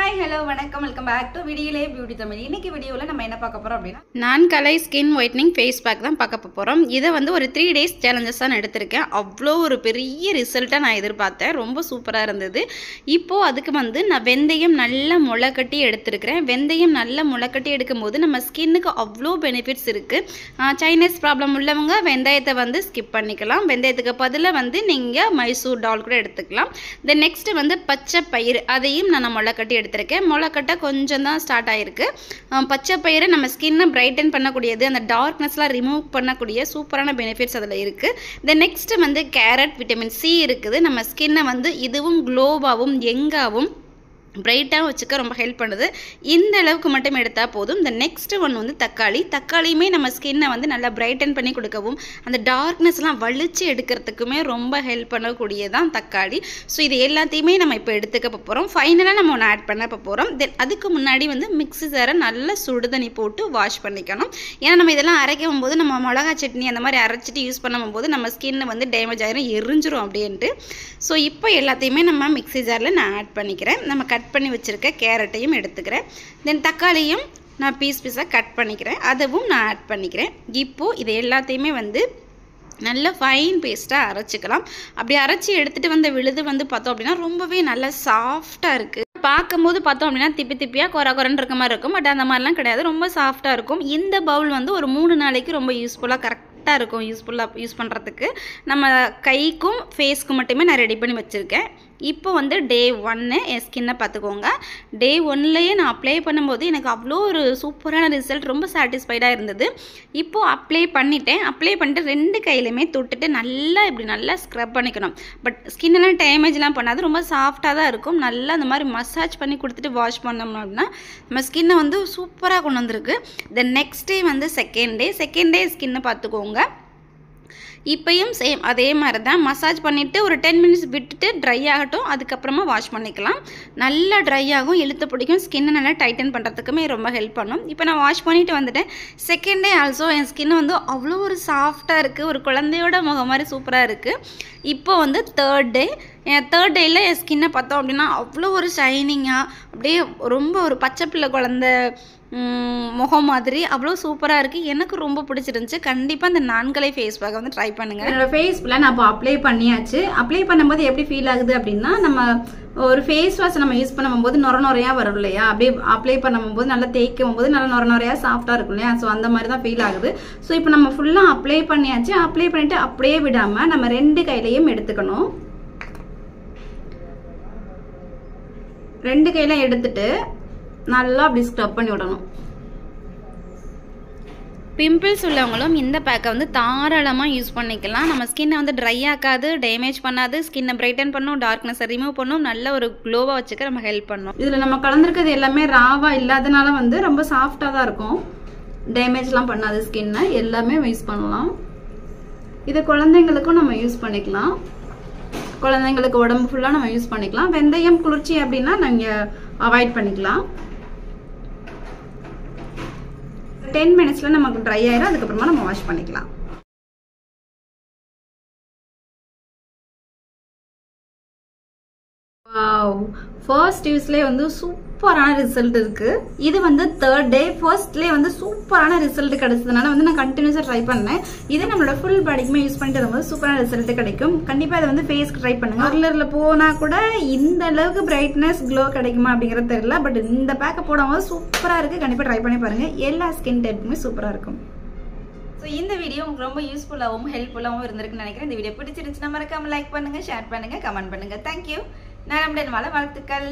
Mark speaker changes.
Speaker 1: Hi, hello, வணக்கம் welcome back to வீடியோலே beauty Tamil. இன்னைக்கு வீடியோல நம்ம என்ன பார்க்க போறோம் அப்படினா
Speaker 2: நான் கலை ஸ்கின் ஒயிட்னிங் ஃபேஸ் பேக் தான் பார்க்க போறோம். இத வந்து ஒரு 3 days சேலஞ்சஸ் தான் எடுத்துர்க்கேன். அவ்ளோ ஒரு பெரிய ரிசல்ட்டா நான் எதிர்பார்த்தேன். ரொம்ப சூப்பரா இருந்தது. இப்போ அதுக்கு வந்து நான் வெந்தயம் நல்லா முளைக்கட்டி எடுத்துர்க்கேன். வெந்தயம் நல்லா முளைக்கட்டி எடுக்கும்போது நம்ம ஸ்கின்னுக்கு அவ்ளோ பெனிஃபிட்ஸ் இருக்கு. சைனஸ் ப்ராப்ளம் உள்ளவங்க வெந்தயத்தை வந்து ஸ்கிப் பண்ணிக்கலாம். வெந்தயத்துக்கு பதிலா வந்து நீங்க மைசூர் டால் கூட எடுத்துக்கலாம். தென் நெக்ஸ்ட் வந்து பச்சை பயிறு அதையும் நான் முளைக்கட்டி எடுத்துர்க்கேன். முளைக்கட்ட கொஞ்சம் தான் ஸ்டார்ட் ஆயிருக்கு. பச்சை பயிறு நம்ம ஸ்கின்னை பிரைட்டன் பண்ணக்கூடியது, அந்த டார்க்னஸ்லாம் ரிமூவ் பண்ணக்கூடிய சூப்பரான பெனிஃபிட்ஸ் அதில் இருக்குது. தென் நெக்ஸ்ட் வந்து கேரட், விட்டமின் சி இருக்குது. நம்ம ஸ்கின்னை வந்து இதுவும் க்ளோவாகவும் யங்காகவும் பிரைட்டாக வச்சுக்க ரொம்ப ஹெல்ப் பண்ணுது. இந்த அளவுக்கு மட்டும் எடுத்தால் போதும். இந்த நெக்ஸ்ட் ஒன் வந்து தக்காளியுமே நம்ம ஸ்கின்னை வந்து நல்லா பிரைட்டன் பண்ணி கொடுக்கவும் அந்த டார்க்னஸ்லாம் வலிச்சு எடுக்கிறதுக்குமே ரொம்ப ஹெல்ப் பண்ணக்கூடியதான் தக்காளி. ஸோ இது எல்லாத்தையுமே நம்ம இப்போ எடுத்துக்க போகிறோம். ஃபைனலாக நம்ம ஒன்று ஆட் பண்ண போகிறோம். தென் அதுக்கு முன்னாடி வந்து மிக்ஸி ஜாரை நல்லா சுடுதண்ணி போட்டு வாஷ் பண்ணிக்கணும். ஏன்னா நம்ம இதெல்லாம் அரைக்கும் போது நம்ம மிளகா சட்னி அந்த மாதிரி அரைச்சிட்டு யூஸ் பண்ணும்போது நம்ம ஸ்கின்னு வந்து டேமேஜ் ஆயிரும், எரிஞ்சிரும் அப்படின்ட்டு. ஸோ இப்போ எல்லாத்தையுமே நம்ம மிக்ஸி ஜாரில் நான் ஆட் பண்ணிக்கிறேன். நம்ம கட் பண்ணி வச்சுருக்க கேரட்டையும் எடுத்துக்கிறேன். தென் தக்காளியும் நான் பீஸாக கட் பண்ணிக்கிறேன், அதுவும் நான் ஆட் பண்ணிக்கிறேன். இப்போது இது எல்லாத்தையுமே வந்து நல்ல ஃபைன் பேஸ்ட்டாக அரைச்சிக்கலாம். அப்படி அரைச்சி எடுத்துகிட்டு வந்த விழுது வந்து பார்த்தோம் அப்படின்னா ரொம்பவே நல்லா சாஃப்டாக இருக்குது. பார்க்கும்போது பார்த்தோம் அப்படின்னா திப்பியாக குறன்னு இருக்க மாதிரி இருக்கும். பட் அந்த மாதிரிலாம் கிடையாது, ரொம்ப சாஃப்டாக இருக்கும். இந்த பவுல் வந்து ஒரு 3 நாளைக்கு ரொம்ப யூஸ்ஃபுல்லாக கரெக்டாக இருக்கும். யூஸ் பண்ணுறதுக்கு நம்ம கைக்கும் ஃபேஸ்க்கும் மட்டுமே நான் ரெடி பண்ணி வச்சுருக்கேன். இப்போ வந்து டே 1 என் ஸ்கின்னை பார்த்துக்கோங்க. டே 1லேயே நான் அப்ளை பண்ணும்போது எனக்கு அவ்வளோ ஒரு சூப்பரான ரிசல்ட், ரொம்ப சாட்டிஸ்ஃபைடாக இருந்தது. இப்போது அப்ளை பண்ணிட்டு 2 கையிலையுமே தொட்டுட்டு நல்லா ஸ்க்ரப் பண்ணிக்கணும். பட் ஸ்கின்னெல்லாம் டேமேஜ்லாம் பண்ணாது, ரொம்ப சாஃப்டாக தான் இருக்கும். நல்லா அந்த மாதிரி மசாஜ் பண்ணி கொடுத்துட்டு வாஷ் பண்ணோம்னா நம்ம ஸ்கின்னை வந்து சூப்பராக கொண்டு வந்திருக்கு. தென் நெக்ஸ்ட் டே வந்து செகண்ட் டே ஸ்கின்னை பார்த்துக்கோங்க. இப்போயும் சேம் அதே மாதிரி தான் மசாஜ் பண்ணிவிட்டு ஒரு 10 minutes விட்டுட்டு ட்ரை ஆகட்டும், அதுக்கப்புறமா வாஷ் பண்ணிக்கலாம். நல்லா ட்ரை ஆகும், இழுத்து பிடிக்கும், ஸ்கின்னை நல்லா டைட்டன் பண்ணுறதுக்குமே ரொம்ப ஹெல்ப் பண்ணும். இப்போ நான் வாஷ் பண்ணிவிட்டு வந்துட்டேன். செகண்ட் டே ஆல்சோ என் ஸ்கின் வந்து அவ்வளோ ஒரு சாஃப்டாக இருக்குது, ஒரு குழந்தையோட முகம் மாதிரி சூப்பராக இருக்குது. இப்போ வந்து தேர்ட் டேயில் என் ஸ்கின்னை பார்த்தோம் அப்படின்னா அவ்வளோ ஒரு ஷைனிங்காக அப்படியே ரொம்ப ஒரு பச்சை பிள்ளை குழந்தை முகம் மாதிரி அவ்வளோ சூப்பராக இருக்குது. எனக்கு ரொம்ப பிடிச்சிருந்துச்சு. கண்டிப்பாக இந்த நான்கலை ஃபேஸ் பேக் வந்து ட்ரை பண்ணுங்கள்.
Speaker 1: என்னோடய ஃபேஸ் ஃபுல்லாக நான் இப்போ அப்ளை பண்ணியாச்சு. அப்ளை பண்ணும்போது எப்படி ஃபீல் ஆகுது அப்படின்னா, நம்ம ஒரு ஃபேஸ் வாஷ் நம்ம யூஸ் பண்ணும்போது நொரையாக வரும் இல்லையா, அப்படியே அப்ளை பண்ணும்போது நல்லா தேய்க்கும் போது நல்லா நொரையாக சாஃப்டாக இருக்கும் இல்லையா, ஸோ அந்த மாதிரி தான் ஃபீல் ஆகுது. ஸோ இப்போ நம்ம ஃபுல்லாக அப்ளை பண்ணியாச்சு. அப்ளை பண்ணிவிட்டு அப்படியே விடாமல் நம்ம 2 கையிலையும் எடுத்துக்கணும். 2 கையில எடுத்துட்டு நல்லா அப்படி ஸ்க்ரப் பண்ணி விடணும்.
Speaker 2: பிம்பிள்ஸ் உள்ளவங்களும் இந்த பேக்கை வந்து தாராளமாக யூஸ் பண்ணிக்கலாம். நம்ம ஸ்கின்னை வந்து ட்ரை ஆக்காது, டேமேஜ் பண்ணாது, ஸ்கின்னை பிரைட்டன் பண்ணும், டார்க்னஸை ரிமூவ் பண்ணும், நல்ல ஒரு க்ளோவாக வச்சுக்க நம்ம ஹெல்ப் பண்ணும்.
Speaker 1: இதில் நம்ம கலந்துருக்கிறது எல்லாமே ராவாக இல்லாதனால வந்து ரொம்ப சாஃப்டாக தான் இருக்கும், டேமேஜ்லாம் பண்ணாது ஸ்கின்னை. எல்லாமே யூஸ் பண்ணலாம். இதை குழந்தைங்களுக்கும் நம்ம யூஸ் பண்ணிக்கலாம். குழந்தைங்களுக்கு உடம்பு ஃபுல்லாக நம்ம யூஸ் பண்ணிக்கலாம். வெந்தயம் குளிர்ச்சி அப்படின்னா நீங்கள் அவாய்ட் பண்ணிக்கலாம். 10 minutesல நமக்கு ட்ரை ஆயிரும், அதுக்கப்புறமா நம்ம வாஷ் பண்ணிக்கலாம். ஃபர்ஸ்ட் யூஸ்லேயே வந்து சூப்பரான ரிசல்ட் இருக்கு. இது வந்து தேர்ட் டே ஃபர்ஸ்ட்லேயே வந்து சூப்பரான ரிசல்ட் கிடைச்சதுனால வந்து நான் கண்டினியூஸாக ட்ரை பண்ணேன். இது நம்மளோட ஃபுல் பாடிக்குமே யூஸ் பண்ணிட்டு வரும்போது சூப்பரான ரிசல்ட் கிடைக்கும். கண்டிப்பாக இதை வந்து ஃபேஸ்க்கு ட்ரை பண்ணுங்க. பார்லரில் போனால் கூட இந்த அளவுக்கு பிரைட்னஸ் க்ளோ கிடைக்குமா அப்படிங்கிறது தெரியல, பட் இந்த பேக்கை போடும்போது சூப்பராக இருக்குது. கண்டிப்பாக ட்ரை பண்ணி பாருங்க, எல்லா ஸ்கின் டைப்புமே சூப்பராக இருக்கும். ஸோ இந்த வீடியோ உங்களுக்கு ரொம்ப யூஸ்ஃபுல்லாகவும் ஹெல்ப்ஃபுல்லாகவும் இருந்திருக்குன்னு நினைக்கிறேன். இந்த வீடியோ பிடிச்சிருந்துச்சுன்னா மறக்காம லைக் பண்ணுங்க, ஷேர் பண்ணுங்க, கமெண்ட் பண்ணுங்க. தேங்க்யூ. நான் நம்முடைய வாழ்த்துக்கள்.